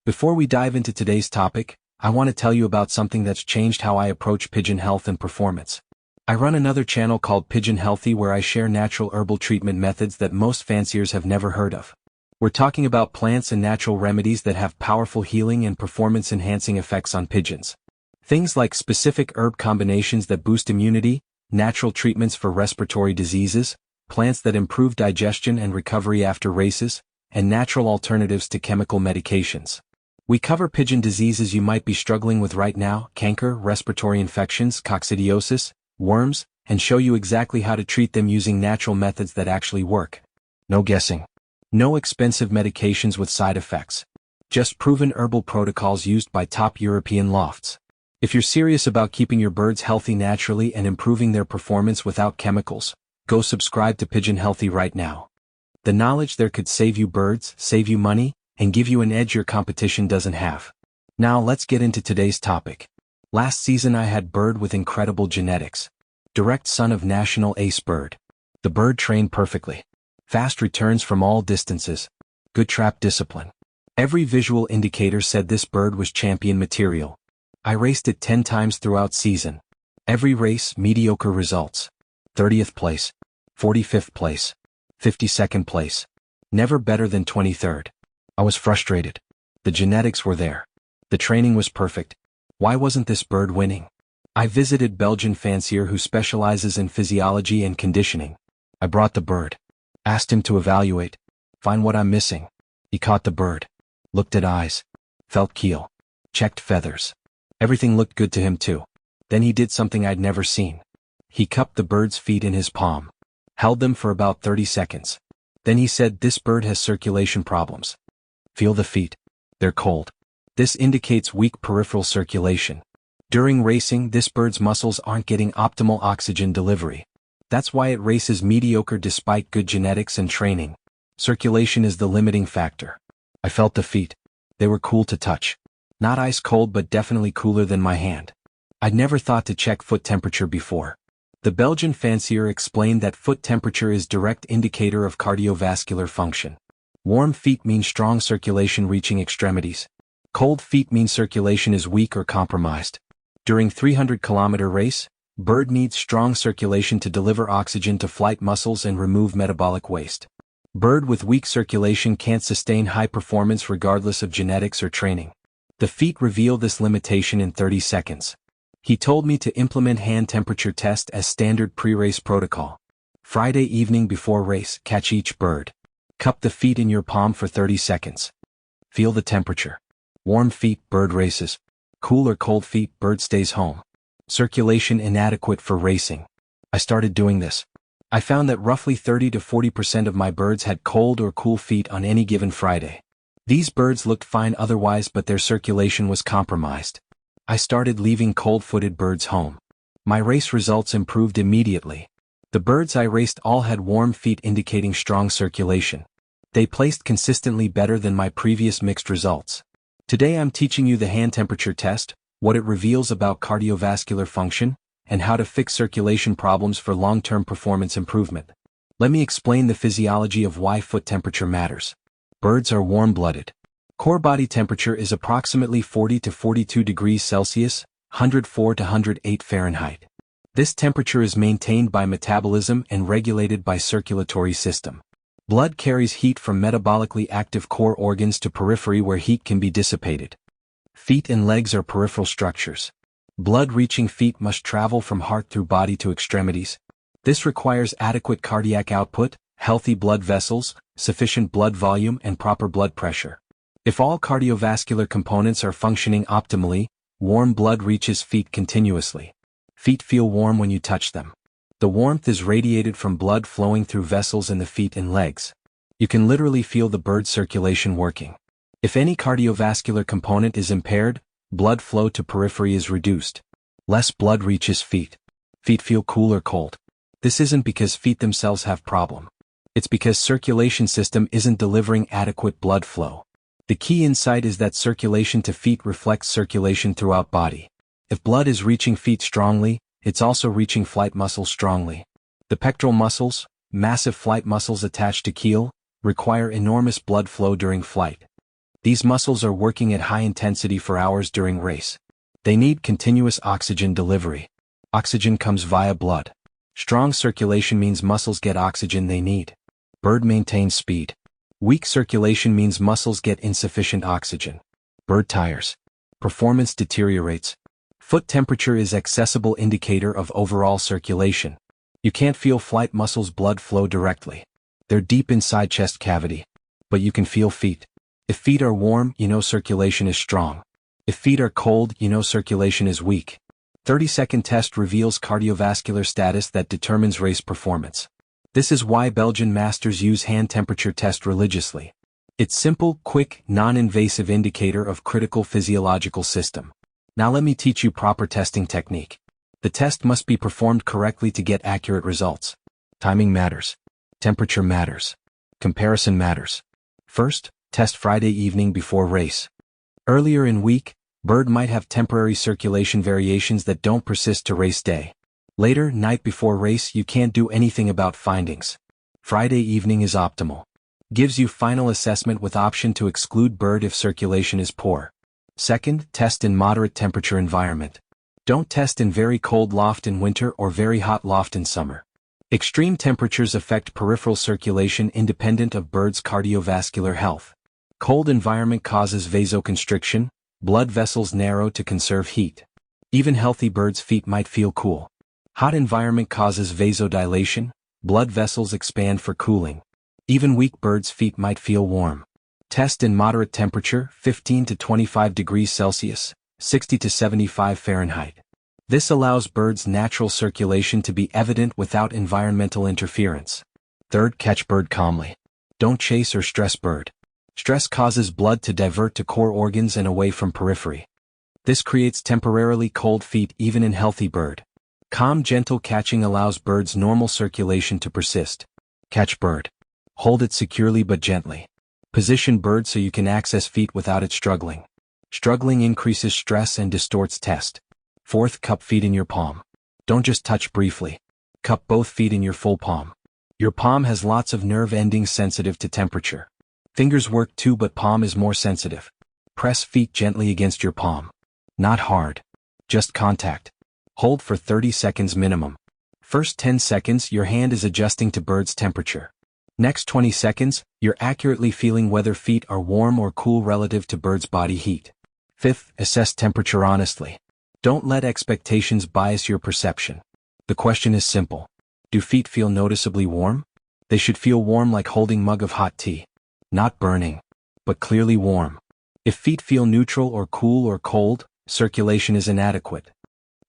Before we dive into today's topic, I want to tell you about something that's changed how I approach pigeon health and performance. I run another channel called Pigeon Healthy where I share natural herbal treatment methods that most fanciers have never heard of. We're talking about plants and natural remedies that have powerful healing and performance-enhancing effects on pigeons. Things like specific herb combinations that boost immunity, natural treatments for respiratory diseases, plants that improve digestion and recovery after races, and natural alternatives to chemical medications. We cover pigeon diseases you might be struggling with right now: canker, respiratory infections, coccidiosis, worms, and show you exactly how to treat them using natural methods that actually work. No guessing. No expensive medications with side effects. Just proven herbal protocols used by top European lofts. If you're serious about keeping your birds healthy naturally and improving their performance without chemicals, go subscribe to Pigeon Healthy right now. The knowledge there could save you birds, save you money, and give you an edge your competition doesn't have. Now let's get into today's topic. Last season I had bird with incredible genetics. Direct son of national ace bird. The bird trained perfectly. Fast returns from all distances. Good trap discipline. Every visual indicator said this bird was champion material. I raced it 10 times throughout season. Every race, mediocre results. 30th place. 45th place. 52nd place. Never better than 23rd. I was frustrated. The genetics were there. The training was perfect. Why wasn't this bird winning? I visited Belgian fancier who specializes in physiology and conditioning. I brought the bird. Asked him to evaluate. Find what I'm missing. He caught the bird. Looked at eyes. Felt keel. Checked feathers. Everything looked good to him too. Then he did something I'd never seen. He cupped the bird's feet in his palm. Held them for about 30 seconds. Then he said, "This bird has circulation problems. Feel the feet. They're cold. This indicates weak peripheral circulation. During racing, this bird's muscles aren't getting optimal oxygen delivery. That's why it races mediocre despite good genetics and training. Circulation is the limiting factor." I felt the feet. They were cool to touch. Not ice cold but definitely cooler than my hand. I'd never thought to check foot temperature before. The Belgian fancier explained that foot temperature is direct indicator of cardiovascular function. Warm feet mean strong circulation reaching extremities. Cold feet mean circulation is weak or compromised. During 300-kilometer race, bird needs strong circulation to deliver oxygen to flight muscles and remove metabolic waste. Bird with weak circulation can't sustain high performance regardless of genetics or training. The feet reveal this limitation in 30 seconds. He told me to implement hand temperature test as standard pre-race protocol. Friday evening before race, catch each bird. Cup the feet in your palm for 30 seconds. Feel the temperature. Warm feet, bird races. Cool or cold feet, bird stays home. Circulation inadequate for racing. I started doing this. I found that roughly 30 to 40% of my birds had cold or cool feet on any given Friday. These birds looked fine otherwise but their circulation was compromised. I started leaving cold-footed birds home. My race results improved immediately. The birds I raced all had warm feet indicating strong circulation. They placed consistently better than my previous mixed results. Today I'm teaching you the hand temperature test, what it reveals about cardiovascular function, and how to fix circulation problems for long-term performance improvement. Let me explain the physiology of why foot temperature matters. Birds are warm-blooded. Core body temperature is approximately 40 to 42 degrees Celsius, 104 to 108 Fahrenheit. This temperature is maintained by metabolism and regulated by circulatory system. Blood carries heat from metabolically active core organs to periphery where heat can be dissipated. Feet and legs are peripheral structures. Blood reaching feet must travel from heart through body to extremities. This requires adequate cardiac output, healthy blood vessels, sufficient blood volume and proper blood pressure. If all cardiovascular components are functioning optimally, warm blood reaches feet continuously. Feet feel warm when you touch them. The warmth is radiated from blood flowing through vessels in the feet and legs. You can literally feel the bird's circulation working. If any cardiovascular component is impaired, blood flow to periphery is reduced. Less blood reaches feet. Feet feel cool or cold. This isn't because feet themselves have problem. It's because circulation system isn't delivering adequate blood flow. The key insight is that circulation to feet reflects circulation throughout body. If blood is reaching feet strongly, it's also reaching flight muscles strongly. The pectoral muscles, massive flight muscles attached to keel, require enormous blood flow during flight. These muscles are working at high intensity for hours during race. They need continuous oxygen delivery. Oxygen comes via blood. Strong circulation means muscles get oxygen they need. Bird maintains speed. Weak circulation means muscles get insufficient oxygen. Bird tires. Performance deteriorates. Foot temperature is accessible indicator of overall circulation. You can't feel flight muscles' blood flow directly. They're deep inside chest cavity. But you can feel feet. If feet are warm, you know circulation is strong. If feet are cold, you know circulation is weak. 30-second test reveals cardiovascular status that determines race performance. This is why Belgian masters use hand temperature test religiously. It's simple, quick, non-invasive indicator of critical physiological system. Now let me teach you proper testing technique. The test must be performed correctly to get accurate results. Timing matters. Temperature matters. Comparison matters. First, test Friday evening before race. Earlier in week, bird might have temporary circulation variations that don't persist to race day. Later, night before race, you can't do anything about findings. Friday evening is optimal. Gives you final assessment with option to exclude bird if circulation is poor. Second, test in moderate temperature environment. Don't test in very cold loft in winter or very hot loft in summer. Extreme temperatures affect peripheral circulation independent of birds' cardiovascular health. Cold environment causes vasoconstriction, blood vessels narrow to conserve heat. Even healthy birds' feet might feel cool. Hot environment causes vasodilation, blood vessels expand for cooling. Even weak birds' feet might feel warm. Test in moderate temperature, 15 to 25 degrees Celsius, 60 to 75 Fahrenheit. This allows birds' natural circulation to be evident without environmental interference. Third, catch bird calmly. Don't chase or stress bird. Stress causes blood to divert to core organs and away from periphery. This creates temporarily cold feet even in healthy bird. Calm, gentle catching allows birds' normal circulation to persist. Catch bird. Hold it securely but gently. Position bird so you can access feet without it struggling. Struggling increases stress and distorts test. Fourth, cup feet in your palm. Don't just touch briefly. Cup both feet in your full palm. Your palm has lots of nerve endings sensitive to temperature. Fingers work too, but palm is more sensitive. Press feet gently against your palm. Not hard. Just contact. Hold for 30 seconds minimum. First 10 seconds, your hand is adjusting to bird's temperature. Next 20 seconds, you're accurately feeling whether feet are warm or cool relative to bird's body heat. Fifth, assess temperature honestly. Don't let expectations bias your perception. The question is simple. Do feet feel noticeably warm? They should feel warm like holding mug of hot tea. Not burning, but clearly warm. If feet feel neutral or cool or cold, circulation is inadequate.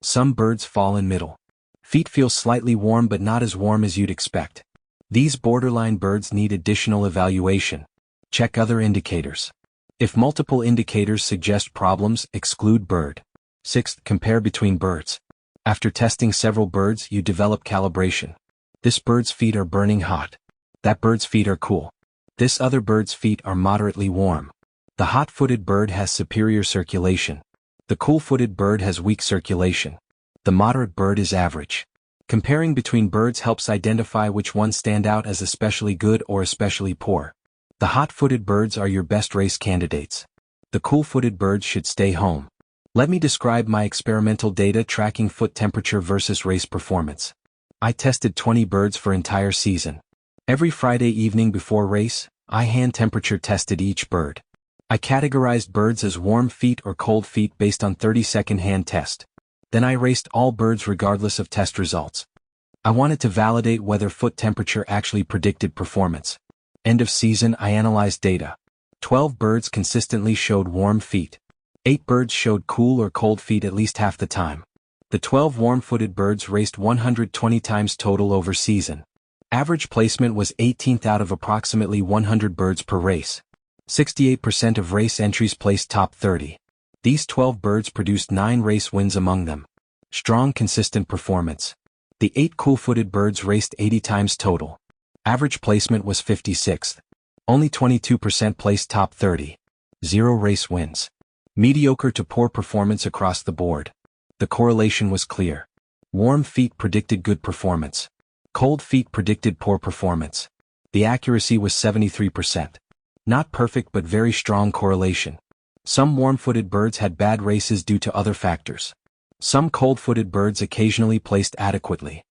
Some birds fall in middle. Feet feel slightly warm but not as warm as you'd expect. These borderline birds need additional evaluation. Check other indicators. If multiple indicators suggest problems, exclude bird. Sixth, compare between birds. After testing several birds, you develop calibration. This bird's feet are burning hot. That bird's feet are cool. This other bird's feet are moderately warm. The hot-footed bird has superior circulation. The cool-footed bird has weak circulation. The moderate bird is average. Comparing between birds helps identify which ones stand out as especially good or especially poor. The hot-footed birds are your best race candidates. The cool-footed birds should stay home. Let me describe my experimental data tracking foot temperature versus race performance. I tested 20 birds for entire season. Every Friday evening before race, I hand temperature tested each bird. I categorized birds as warm feet or cold feet based on 30-second hand test. Then I raced all birds regardless of test results. I wanted to validate whether foot temperature actually predicted performance. End of season, I analyzed data. 12 birds consistently showed warm feet. 8 birds showed cool or cold feet at least half the time. The 12 warm-footed birds raced 120 times total over season. Average placement was 18th out of approximately 100 birds per race. 68% of race entries placed top 30. These 12 birds produced 9 race wins among them. Strong, consistent performance. The 8 cool-footed birds raced 80 times total. Average placement was 56th. Only 22% placed top 30. 0 race wins. Mediocre to poor performance across the board. The correlation was clear. Warm feet predicted good performance. Cold feet predicted poor performance. The accuracy was 73%. Not perfect but very strong correlation. Some warm-footed birds had bad races due to other factors. Some cold-footed birds occasionally placed adequately.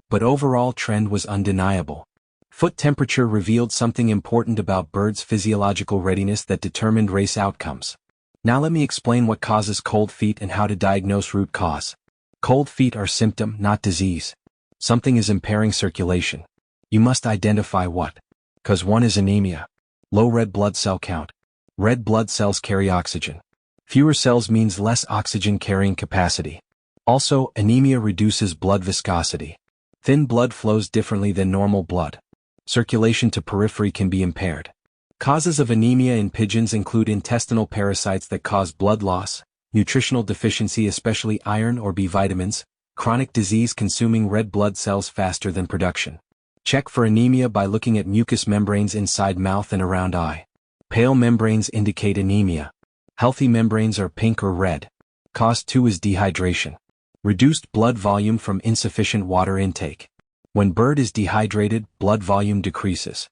But overall trend was undeniable. Foot temperature revealed something important about birds' physiological readiness that determined race outcomes. Now let me explain what causes cold feet and how to diagnose root cause. Cold feet are symptom, not disease. Something is impairing circulation. You must identify what. Cause 1 is anemia. Low red blood cell count. Red blood cells carry oxygen. Fewer cells means less oxygen carrying capacity. Also, anemia reduces blood viscosity. Thin blood flows differently than normal blood. Circulation to periphery can be impaired. Causes of anemia in pigeons include intestinal parasites that cause blood loss, nutritional deficiency especially iron or B vitamins, chronic disease consuming red blood cells faster than production. Check for anemia by looking at mucous membranes inside mouth and around eye. Pale membranes indicate anemia. Healthy membranes are pink or red. Cause 2 is dehydration. Reduced blood volume from insufficient water intake. When bird is dehydrated, blood volume decreases.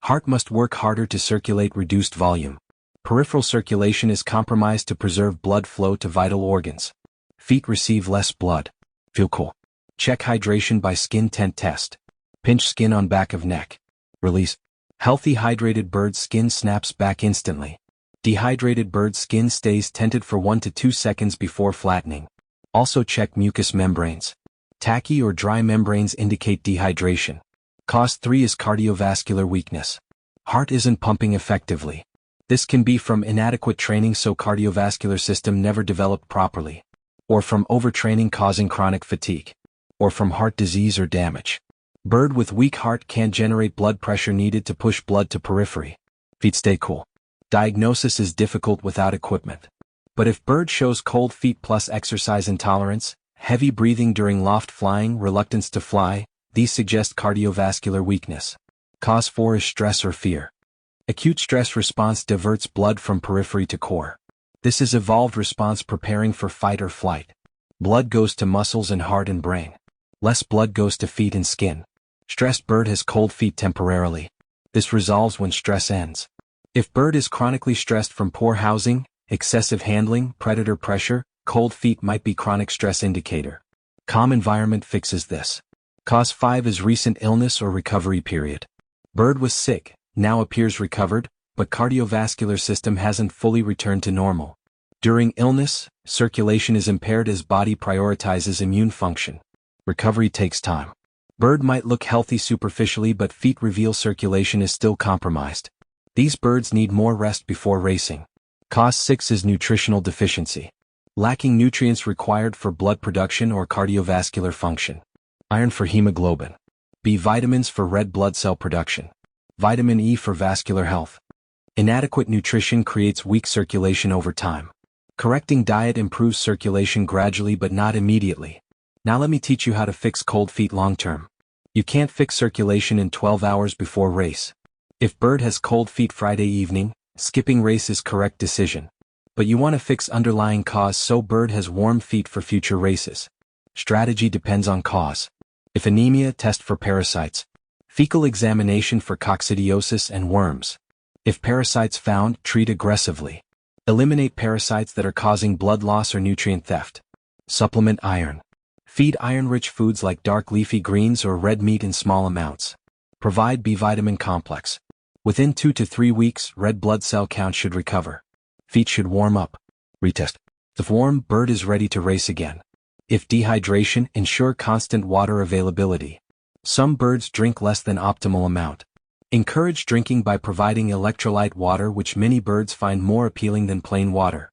Heart must work harder to circulate reduced volume. Peripheral circulation is compromised to preserve blood flow to vital organs. Feet receive less blood. Feel cool. Check hydration by skin tent test. Pinch skin on back of neck. Release. Healthy hydrated bird's skin snaps back instantly. Dehydrated bird's skin stays tented for 1 to 2 seconds before flattening. Also check mucous membranes. Tacky or dry membranes indicate dehydration. Cause 3 is cardiovascular weakness. Heart isn't pumping effectively. This can be from inadequate training so cardiovascular system never developed properly. Or from overtraining causing chronic fatigue. Or from heart disease or damage. Bird with weak heart can't generate blood pressure needed to push blood to periphery. Feet stay cool. Diagnosis is difficult without equipment. But if bird shows cold feet plus exercise intolerance, heavy breathing during loft flying, reluctance to fly, these suggest cardiovascular weakness. Cause 4 is stress or fear. Acute stress response diverts blood from periphery to core. This is evolved response preparing for fight or flight. Blood goes to muscles and heart and brain. Less blood goes to feet and skin. Stressed bird has cold feet temporarily. This resolves when stress ends. If bird is chronically stressed from poor housing, excessive handling, predator pressure, cold feet might be chronic stress indicator. Calm environment fixes this. Cause 5 is recent illness or recovery period. Bird was sick, now appears recovered, but cardiovascular system hasn't fully returned to normal. During illness, circulation is impaired as body prioritizes immune function. Recovery takes time. Bird might look healthy superficially but feet reveal circulation is still compromised. These birds need more rest before racing. Cause 6 is nutritional deficiency. Lacking nutrients required for blood production or cardiovascular function. Iron for hemoglobin. B vitamins for red blood cell production. Vitamin E for vascular health. Inadequate nutrition creates weak circulation over time. Correcting diet improves circulation gradually but not immediately. Now let me teach you how to fix cold feet long term. You can't fix circulation in 12 hours before race. If bird has cold feet Friday evening, skipping race is correct decision. But you want to fix underlying cause so bird has warm feet for future races. Strategy depends on cause. If anemia, test for parasites. Fecal examination for coccidiosis and worms. If parasites found, treat aggressively. Eliminate parasites that are causing blood loss or nutrient theft. Supplement iron. Feed iron-rich foods like dark leafy greens or red meat in small amounts. Provide B vitamin complex. Within 2 to 3 weeks, red blood cell count should recover. Feet should warm up. Retest. If warm, bird is ready to race again. If dehydration, ensure constant water availability. Some birds drink less than optimal amount. Encourage drinking by providing electrolyte water which many birds find more appealing than plain water.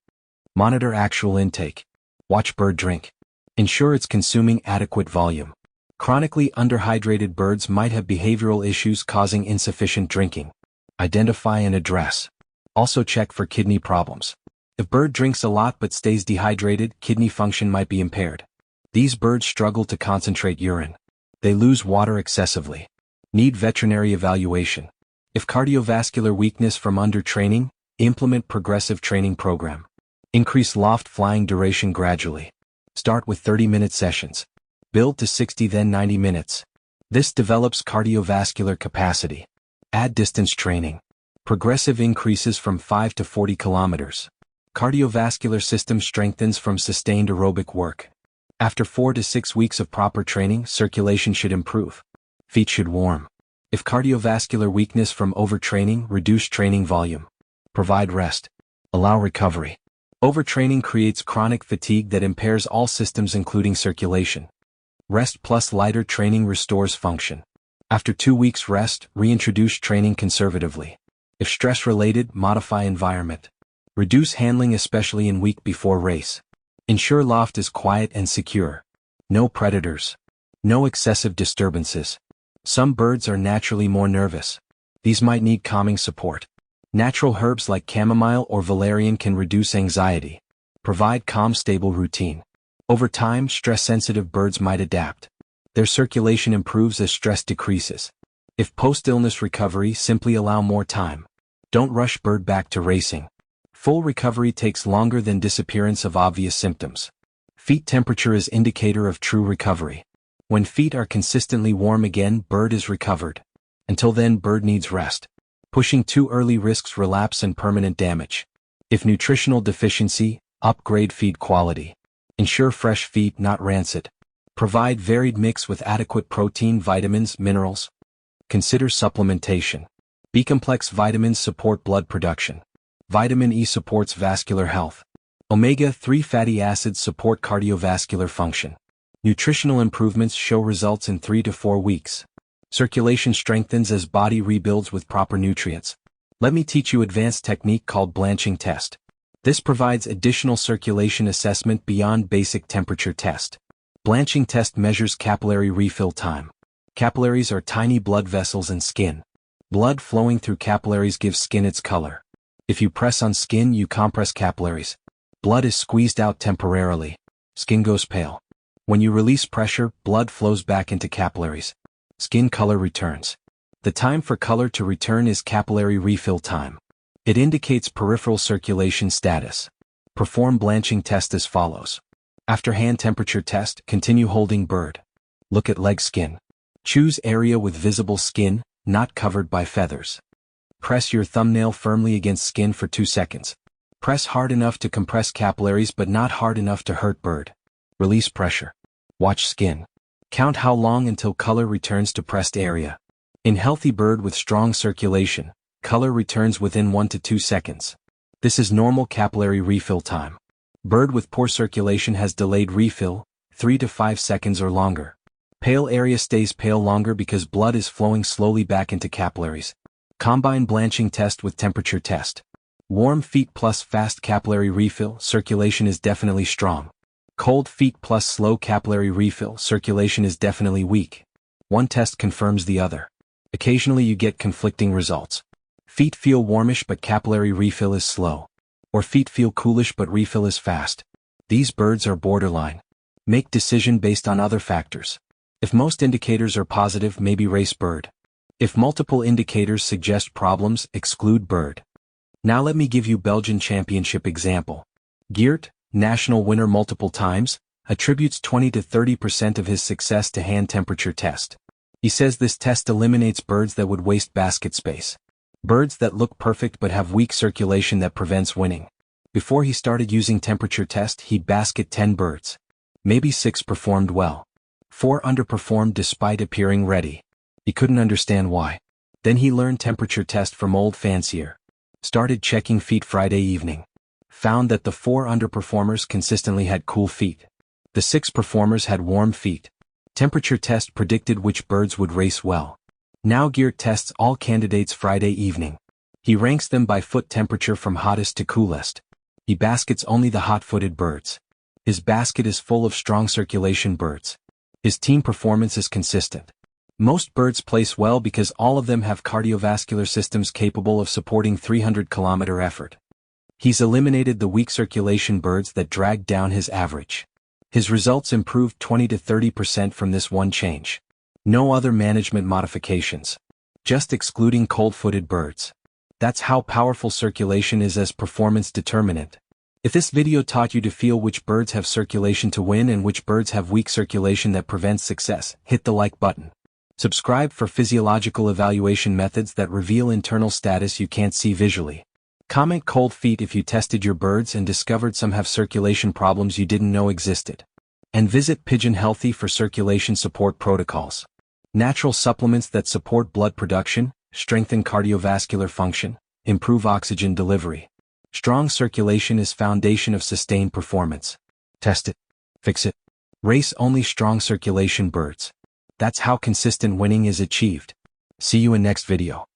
Monitor actual intake. Watch bird drink. Ensure it's consuming adequate volume. Chronically underhydrated birds might have behavioral issues causing insufficient drinking. Identify and address. Also check for kidney problems. If bird drinks a lot but stays dehydrated, kidney function might be impaired. These birds struggle to concentrate urine. They lose water excessively. Need veterinary evaluation. If cardiovascular weakness from undertraining, implement progressive training program. Increase loft flying duration gradually. Start with 30-minute sessions. Build to 60 then 90 minutes. This develops cardiovascular capacity. Add distance training. Progressive increases from 5 to 40 kilometers. Cardiovascular system strengthens from sustained aerobic work. After 4 to 6 weeks of proper training, circulation should improve. Feet should warm. If cardiovascular weakness from overtraining, reduce training volume. Provide rest. Allow recovery. Overtraining creates chronic fatigue that impairs all systems including circulation. Rest plus lighter training restores function. After 2 weeks rest, reintroduce training conservatively. If stress-related, modify environment. Reduce handling especially in week before race. Ensure loft is quiet and secure. No predators. No excessive disturbances. Some birds are naturally more nervous. These might need calming support. Natural herbs like chamomile or valerian can reduce anxiety. Provide calm, stable routine. Over time, stress-sensitive birds might adapt. Their circulation improves as stress decreases. If post-illness recovery, simply allow more time. Don't rush bird back to racing. Full recovery takes longer than disappearance of obvious symptoms. Feet temperature is indicator of true recovery. When feet are consistently warm again, bird is recovered. Until then, bird needs rest. Pushing too early risks relapse and permanent damage. If nutritional deficiency, upgrade feed quality. Ensure fresh feed, not rancid. Provide varied mix with adequate protein, vitamins, minerals. Consider supplementation. B-complex vitamins support blood production. Vitamin E supports vascular health. Omega-3 fatty acids support cardiovascular function. Nutritional improvements show results in 3 to 4 weeks. Circulation strengthens as body rebuilds with proper nutrients. Let me teach you advanced technique called blanching test. This provides additional circulation assessment beyond basic temperature test. Blanching test measures capillary refill time. Capillaries are tiny blood vessels in skin. Blood flowing through capillaries gives skin its color. If you press on skin, you compress capillaries. Blood is squeezed out temporarily. Skin goes pale. When you release pressure, blood flows back into capillaries. Skin color returns. The time for color to return is capillary refill time. It indicates peripheral circulation status. Perform blanching test as follows. After hand temperature test, continue holding bird. Look at leg skin. Choose area with visible skin, not covered by feathers. Press your thumbnail firmly against skin for 2 seconds. Press hard enough to compress capillaries but not hard enough to hurt bird. Release pressure. Watch skin. Count how long until color returns to pressed area. In healthy bird with strong circulation, color returns within 1 to 2 seconds. This is normal capillary refill time. Bird with poor circulation has delayed refill, 3 to 5 seconds or longer. Pale area stays pale longer because blood is flowing slowly back into capillaries. Combine blanching test with temperature test. Warm feet plus fast capillary refill, circulation is definitely strong. Cold feet plus slow capillary refill, circulation is definitely weak. One test confirms the other. Occasionally you get conflicting results. Feet feel warmish but capillary refill is slow. Or feet feel coolish but refill is fast. These birds are borderline. Make decision based on other factors. If most indicators are positive, maybe race bird. If multiple indicators suggest problems, exclude bird. Now let me give you Belgian Championship example. Geert, national winner multiple times, attributes 20 to 30% of his success to hand temperature test. He says this test eliminates birds that would waste basket space. Birds that look perfect but have weak circulation that prevents winning. Before he started using temperature test, he'd basket 10 birds. Maybe 6 performed well. 4 underperformed despite appearing ready. He couldn't understand why. Then he learned temperature test from old fancier. Started checking feet Friday evening. Found that the 4 underperformers consistently had cool feet. The 6 performers had warm feet. Temperature test predicted which birds would race well. Now Geert tests all candidates Friday evening. He ranks them by foot temperature from hottest to coolest. He baskets only the hot-footed birds. His basket is full of strong circulation birds. His team performance is consistent. Most birds place well because all of them have cardiovascular systems capable of supporting 300-kilometer effort. He's eliminated the weak circulation birds that dragged down his average. His results improved 20 to 30% from this one change. No other management modifications. Just excluding cold-footed birds. That's how powerful circulation is as performance determinant. If this video taught you to feel which birds have circulation to win and which birds have weak circulation that prevents success, hit the like button. Subscribe for physiological evaluation methods that reveal internal status you can't see visually. Comment cold feet if you tested your birds and discovered some have circulation problems you didn't know existed. And visit Pigeon Healthy for circulation support protocols. Natural supplements that support blood production, strengthen cardiovascular function, improve oxygen delivery. Strong circulation is foundation of sustained performance. Test it. Fix it. Race only strong circulation birds. That's how consistent winning is achieved. See you in next video.